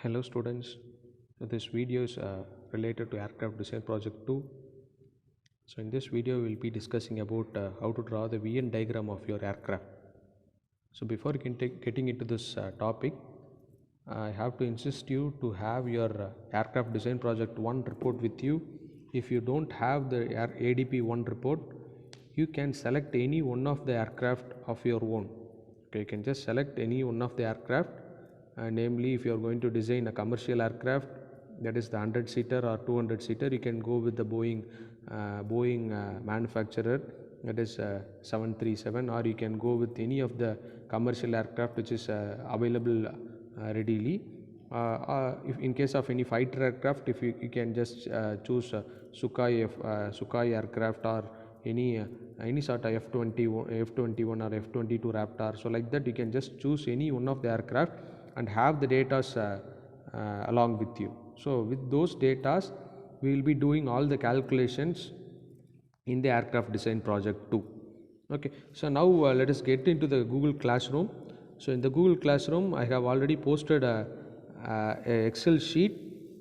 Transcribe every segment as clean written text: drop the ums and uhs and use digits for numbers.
Hello students, so this video is related to aircraft design project 2. So in this video we will be discussing about how to draw the VN diagram of your aircraft. So before getting into this topic, I have to insist you to have your aircraft design project 1 report with you. If you don't have the ADP 1 report, you can select any one of the aircraft of your own. Okay, you can just select any one of the aircraft. Namely, if you are going to design a commercial aircraft, that is the 100-seater or 200-seater, you can go with the Boeing manufacturer, that is 737, or you can go with any of the commercial aircraft which is available readily. If in case of any fighter aircraft, if you can just choose Sukhoi aircraft or any sort of F-21 or F-22 Raptor. So like that, you can just choose any one of the aircraft and have the data along with you. So with those data, we will be doing all the calculations in the aircraft design project 2. Okay, so now let us get into the Google Classroom. So in the Google Classroom, I have already posted a Excel sheet.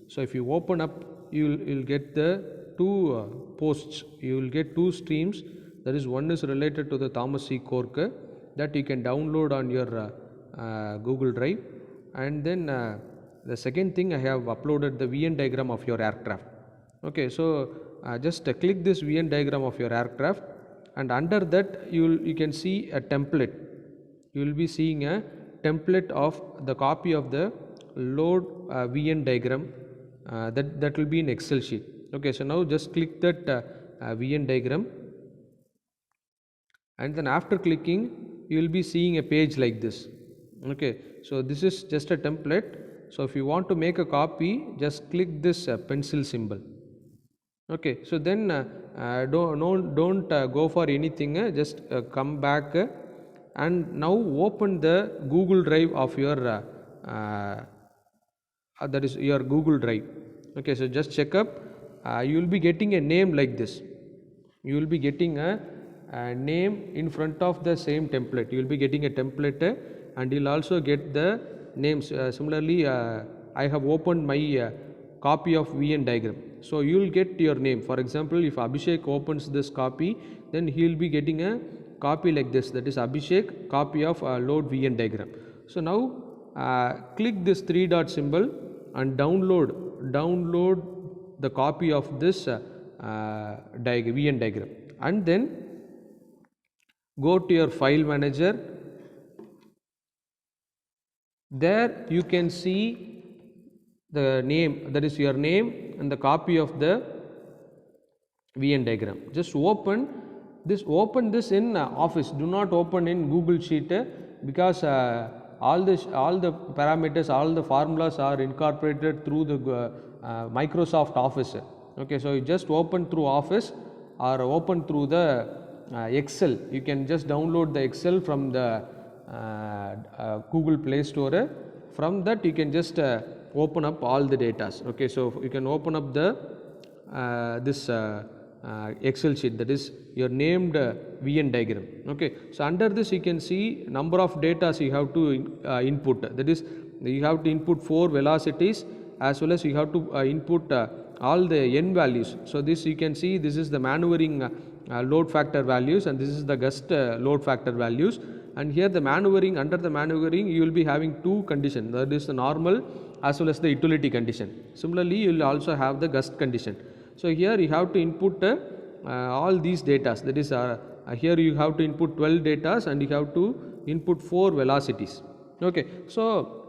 So if you open up, you'll get the two posts. You will get two streams. That is, one is related to the Thomas C. Corke that you can download on your Google Drive, and then the second thing, I have uploaded the VN diagram of your aircraft. Okay, so just click this VN diagram of your aircraft, and under that you can see a template. You will be seeing a template of the copy of the load VN diagram that will be in Excel sheet. Okay, so now just click that VN diagram, and then after clicking, you will be seeing a page like this. Okay, so this is just a template. So if you want to make a copy, just click this pencil symbol. Okay, so then don't go for anything. Just come back and now open the Google Drive of your that is your Google Drive. Okay, so just check up. You will be getting a name like this. You will be getting a name in front of the same template. You will be getting a template, and you'll also get the names. Similarly, I have opened my copy of VN diagram. So you will get your name. For example, if Abhishek opens this copy, then he will be getting a copy like this. That is Abhishek copy of load VN diagram. So now click this 3 dot symbol and download the copy of this VN diagram, and then go to your file manager. There you can see the name, that is your name, and the copy of the VN diagram. Just open this in Office. Do not open in Google Sheet because all the parameters, all the formulas are incorporated through the Microsoft Office. Okay, so you just open through Office or open through the Excel. You can just download the Excel from the Google Play Store. From that you can just open up all the data. Okay, so you can open up the this Excel sheet, that is your named VN diagram. Okay, so under this you can see number of data you have to input. That is, you have to input 4 velocities, as well as you have to input all the n values. So this you can see, this is the maneuvering load factor values, and this is the gust load factor values. And here the maneuvering, under the maneuvering you will be having 2 conditions, that is the normal as well as the utility condition. Similarly, you will also have the gust condition. So here you have to input all these data. That is here you have to input 12 data and you have to input 4 velocities. Okay, so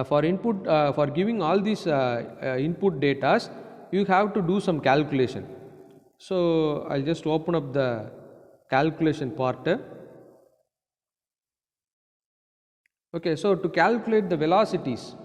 for input for giving all these input data, you have to do some calculation. So I'll just open up the calculation part. Okay, so to calculate the velocities,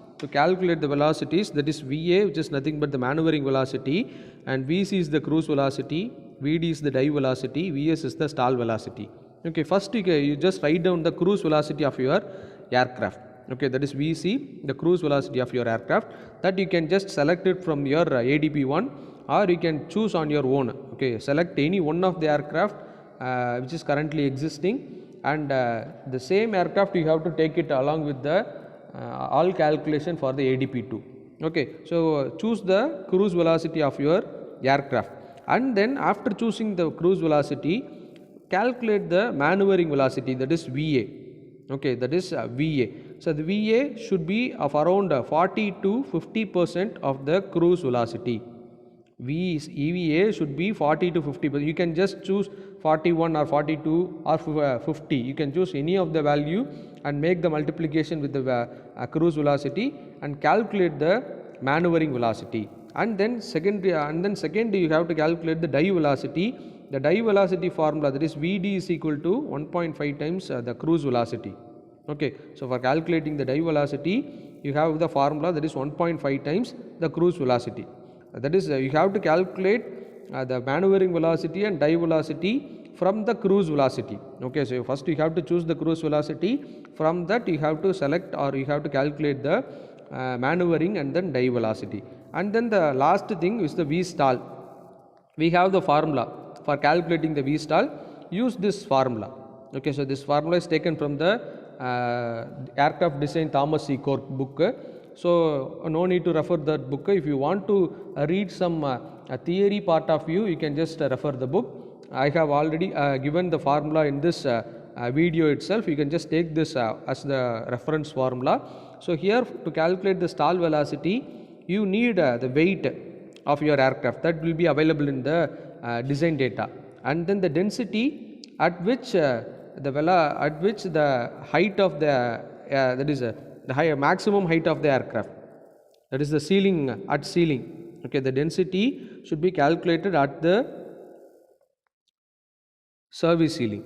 that is VA, which is nothing but the maneuvering velocity, and VC is the cruise velocity, VD is the dive velocity, VS is the stall velocity. Okay, first you just write down the cruise velocity of your aircraft. Okay, that is VC, the cruise velocity of your aircraft. That you can just select it from your ADP 1, or you can choose on your own. Okay, select any one of the aircraft which is currently existing, and the same aircraft you have to take it along with the all calculation for the ADP2. Okay, so choose the cruise velocity of your aircraft, and then after choosing the cruise velocity, calculate the maneuvering velocity, that is VA. Okay, that is VA. So the VA should be of around 40 to 50% of the cruise velocity. EVA should be 40 to 50%. You can just choose 41 or 42 or 50. You can choose any of the value and make the multiplication with the cruise velocity and calculate the maneuvering velocity. And then second you have to calculate the dive velocity. The dive velocity formula, that is VD is equal to 1.5 times the cruise velocity. Okay, so for calculating the dive velocity, you have the formula, that is 1.5 times the cruise velocity. That is, you have to calculate the maneuvering velocity and dive velocity from the cruise velocity. Okay, so first you have to choose the cruise velocity. From that you have to select, or you have to calculate the maneuvering and then dive velocity. And then the last thing is the Vstall. We have the formula for calculating the Vstall. Use this formula. Okay, so this formula is taken from the aircraft design Thomas C. Cork book. So no need to refer that book. If you want to read some theory part of view, you can just refer the book. I have already given the formula in this video itself. You can just take this as the reference formula. So here, to calculate the stall velocity, you need the weight of your aircraft, that will be available in the design data, and then the density at which the height of the that is the maximum height of the aircraft, that is the ceiling, at ceiling. Okay, the density should be calculated at the service ceiling.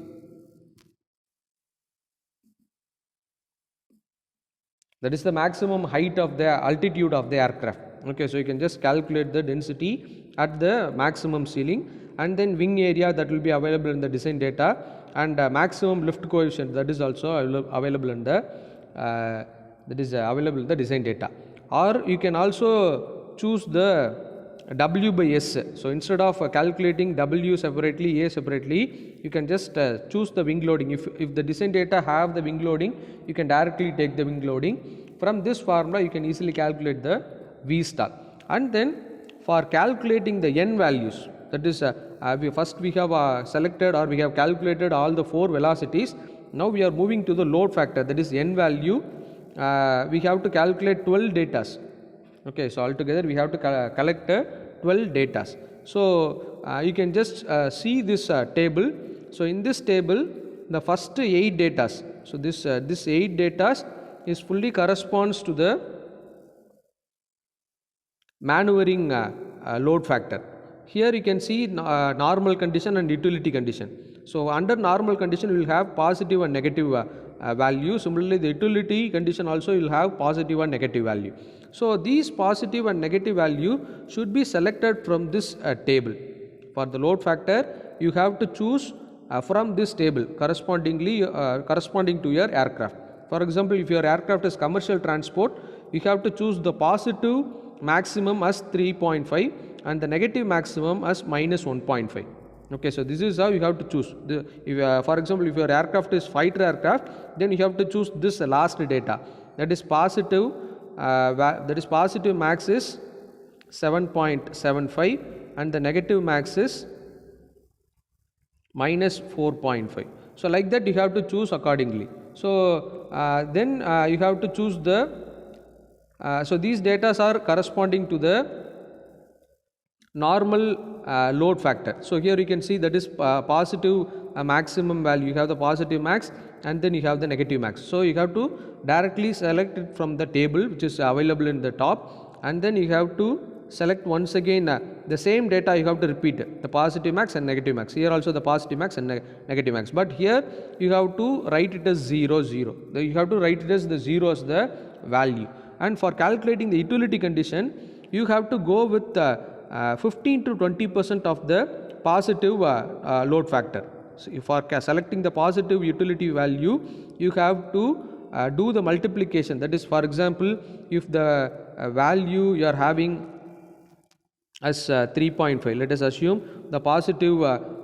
That is the maximum height of the altitude of the aircraft. Okay, so you can just calculate the density at the maximum ceiling, and then wing area, that will be available in the design data, and maximum lift coefficient, that is also available in the design data. Or you can also choose the W by S. So instead of calculating W separately, A separately, you can just choose the wing loading. If the design data have the wing loading, you can directly take the wing loading. From this formula, you can easily calculate the Vstall. And then for calculating the N values, that is we have selected, or we have calculated all the 4 velocities. Now we are moving to the load factor, that is N value. We have to calculate 12 datas. Okay, so altogether we have to collect 12 datas. So you can just see this table. So in this table, the first 8 datas. So this 8 datas is fully corresponds to the maneuvering load factor. Here you can see normal condition and utility condition. So under normal condition, we will have positive and negative value. Similarly, the utility condition also will have positive and negative value. So these positive and negative value should be selected from this table. For the load factor, you have to choose from this table corresponding to your aircraft. For example, if your aircraft is commercial transport, you have to choose the positive maximum as 3.5 and the negative maximum as minus 1.5. Okay, so this is how you have to choose. For example, if your aircraft is fighter aircraft, then you have to choose this last data, that is positive. That is positive max is 7.75 and the negative max is minus 4.5. So like that you have to choose accordingly. So then you have to choose so these data are corresponding to the normal load factor. So here you can see that is positive maximum value. You have the positive max and then you have the negative max. So you have to directly select it from the table which is available in the top, and then you have to select once again the same data. You have to repeat the positive max and negative max. Here also the positive max and negative max, but here you have to write it as 0, 0. You have to write it as the 0 as the value. And for calculating the utility condition, you have to go with 15 to 20% of the positive load factor. So for selecting the positive utility value, you have to do the multiplication. That is, for example, if the value you are having as 3.5, let us assume the positive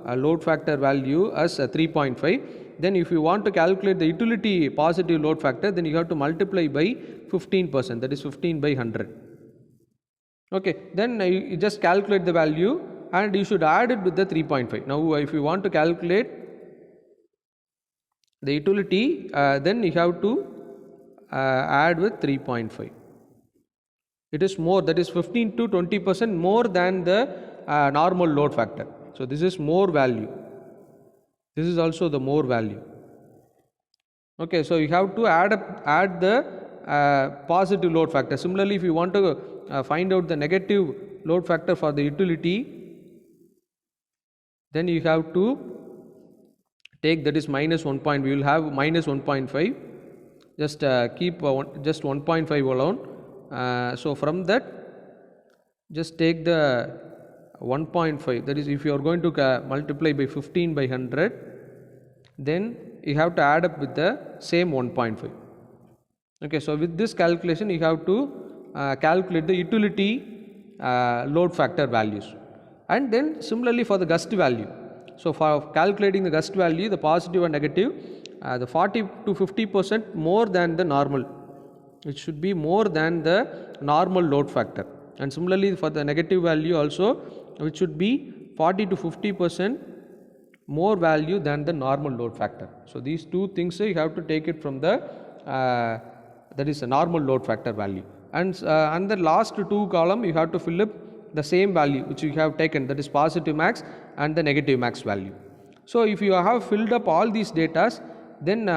load factor value as 3.5, then if you want to calculate the utility positive load factor, then you have to multiply by 15%, that is 15 by 100. Okay, then you just calculate the value and you should add it with the 3.5. Now if you want to calculate the utility, then you have to add with 3.5. It is more, that is 15 to 20% more than the normal load factor. So this is more value. This is also the more value. Okay, so you have to add the positive load factor. Similarly, if you want to find out the negative load factor for the utility, then you have to take, that is minus 1. We will have minus 1.5. Just keep just 1.5 alone. So from that, just take the 1.5. That is, if you are going to multiply by 15 by 100, then you have to add up with the same 1.5. Okay, so with this calculation, you have to calculate the utility load factor values. And then similarly for the gust value. So for calculating the gust value, the positive and negative, the 40 to 50% more than the normal. It should be more than the normal load factor. And similarly for the negative value also, it should be 40 to 50% more value than the normal load factor. So these two things you have to take it from the that is a normal load factor value. And the last two column you have to fill up the same value which you have taken, that is positive max and the negative max value. So if you have filled up all these datas, then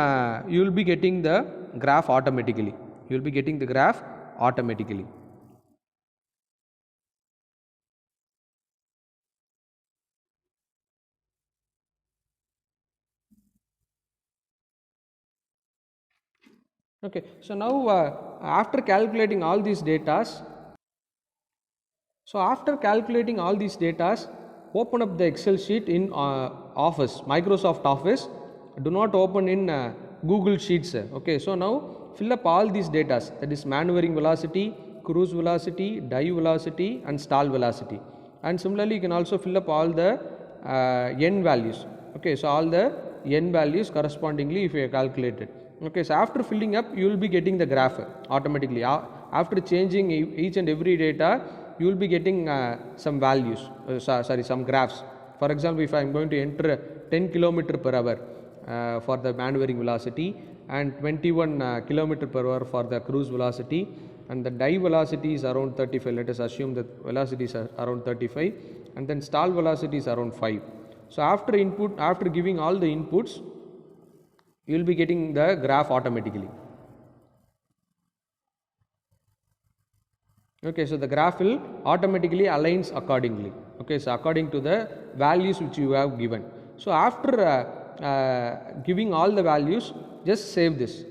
you will be getting the graph automatically. You will be getting the graph automatically. Okay, so now after calculating all these datas, open up the Excel sheet in Office, Microsoft Office. Do not open in Google Sheets. Okay, so now fill up all these datas, that is maneuvering velocity, cruise velocity, dive velocity and stall velocity. And similarly you can also fill up all the n values. Okay, so all the n values correspondingly if you have calculated. Okay, so after filling up you will be getting the graph automatically. After changing each and every data, you will be getting some values, some graphs. For example, if I am going to enter 10 km per hour for the maneuvering velocity and 21 km per hour for the cruise velocity, and the dive velocity is around 35, let us assume that velocity is around 35, and then stall velocity is around 5. So after giving all the inputs, you will be getting the graph automatically. Okay, so the graph will automatically aligns accordingly. Okay, so according to the values which you have given. So after giving all the values, just save this.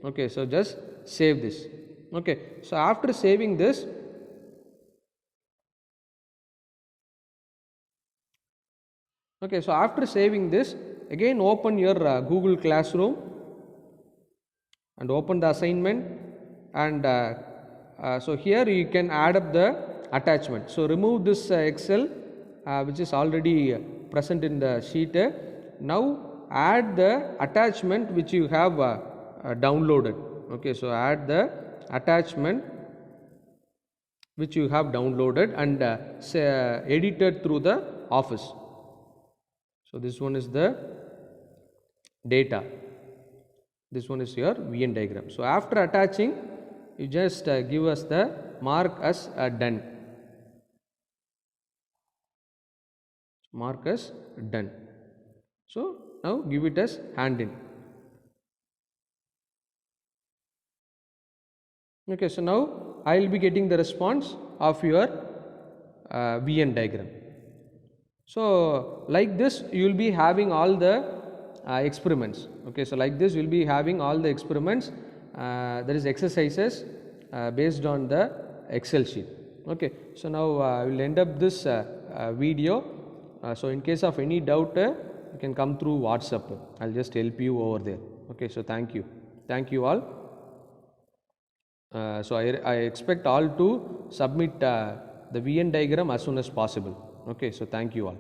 Okay, so just save this. Okay, so after saving this, again open your Google Classroom and open the assignment, and so here you can add up the attachment. So remove this Excel which is already present in the sheet. Now add the attachment which you have downloaded. Okay, so add the attachment which you have downloaded and edited through the Office. So this one is the data, this one is your Venn diagram. So after attaching, you just give us the mark as done. Mark as done. So now give it as hand in. Okay, so now I will be getting the response of your Venn diagram. So like this you will be having all the experiments. Okay, so like this you will be having all the experiments, there is exercises based on the Excel sheet. Okay, so now I will end up this video. So in case of any doubt, you can come through WhatsApp. I will just help you over there. Okay, so thank you all. So I expect all to submit the Venn diagram as soon as possible. Okay, so thank you all.